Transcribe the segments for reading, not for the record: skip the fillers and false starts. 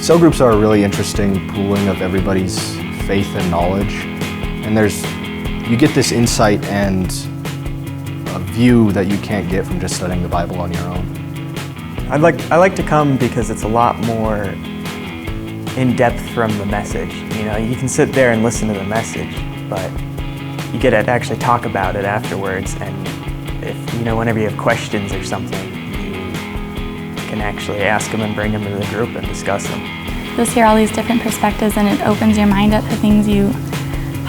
Cell groups are a really interesting pooling of everybody's faith and knowledge, and you get this insight and a view that you can't get from just studying the Bible on your own. I like to come because it's a lot more in depth from the message. You know, you can sit there and listen to the message, but you get to actually talk about it afterwards. And if whenever you have questions or something, you can actually ask them and bring them into the group and discuss them. You'll hear all these different perspectives, and it opens your mind up to things you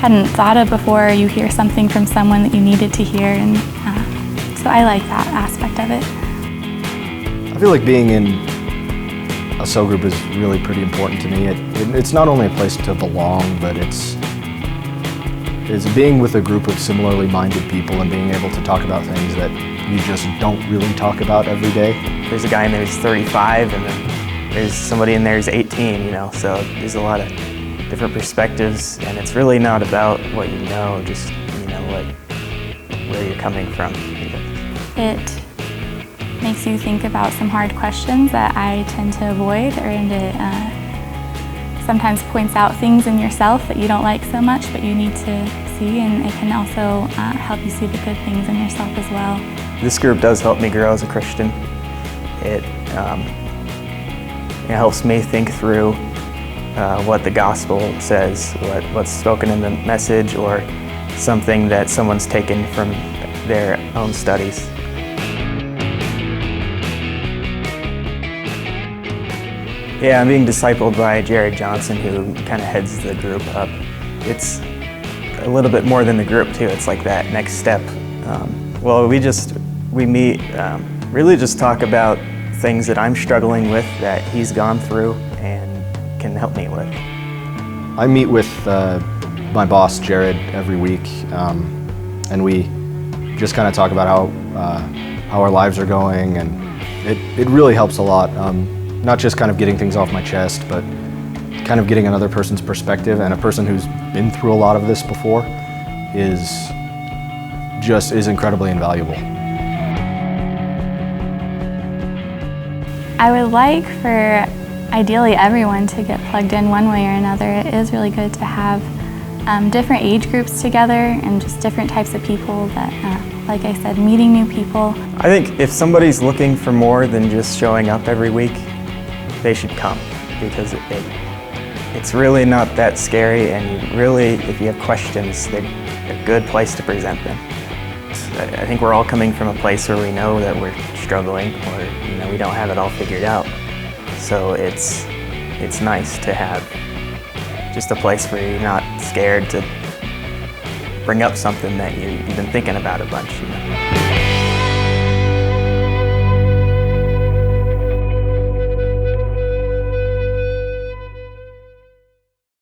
hadn't thought of before. You hear something from someone that you needed to hear, and so I like that aspect of it. I feel like being in a cell group is really pretty important to me. It's not only a place to belong, but it's being with a group of similarly minded people and being able to talk about things that you just don't really talk about every day. There's a guy in there who's 35, and then there's somebody in there who's 18, so there's a lot of different perspectives, and it's really not about what you know, just where you're coming from. It makes you think about some hard questions that I tend to avoid, and it sometimes points out things in yourself that you don't like so much, but you need to see, and it can also help you see the good things in yourself as well. This group does help me grow as a Christian. It helps me think through what the gospel says, what's spoken in the message, or something that someone's taken from their own studies. Yeah, I'm being discipled by Jared Johnson, who kind of heads the group up. It's a little bit more than the group too. It's like that next step. We meet, really just talk about things that I'm struggling with that he's gone through and can help me with. I meet with my boss, Jared, every week, and we just kind of talk about how our lives are going, and it really helps a lot. Not just kind of getting things off my chest, but kind of getting another person's perspective, and a person who's been through a lot of this before is incredibly invaluable. I would like for ideally everyone to get plugged in one way or another. It is really good to have different age groups together and just different types of people that, like I said, meeting new people. I think if somebody's looking for more than just showing up every week, they should come, because it's really not that scary, and if you have questions, they're a good place to present them. I think we're all coming from a place where we know that we're struggling, or we don't have it all figured out. So it's nice to have just a place where you're not scared to bring up something that you've been thinking about a bunch.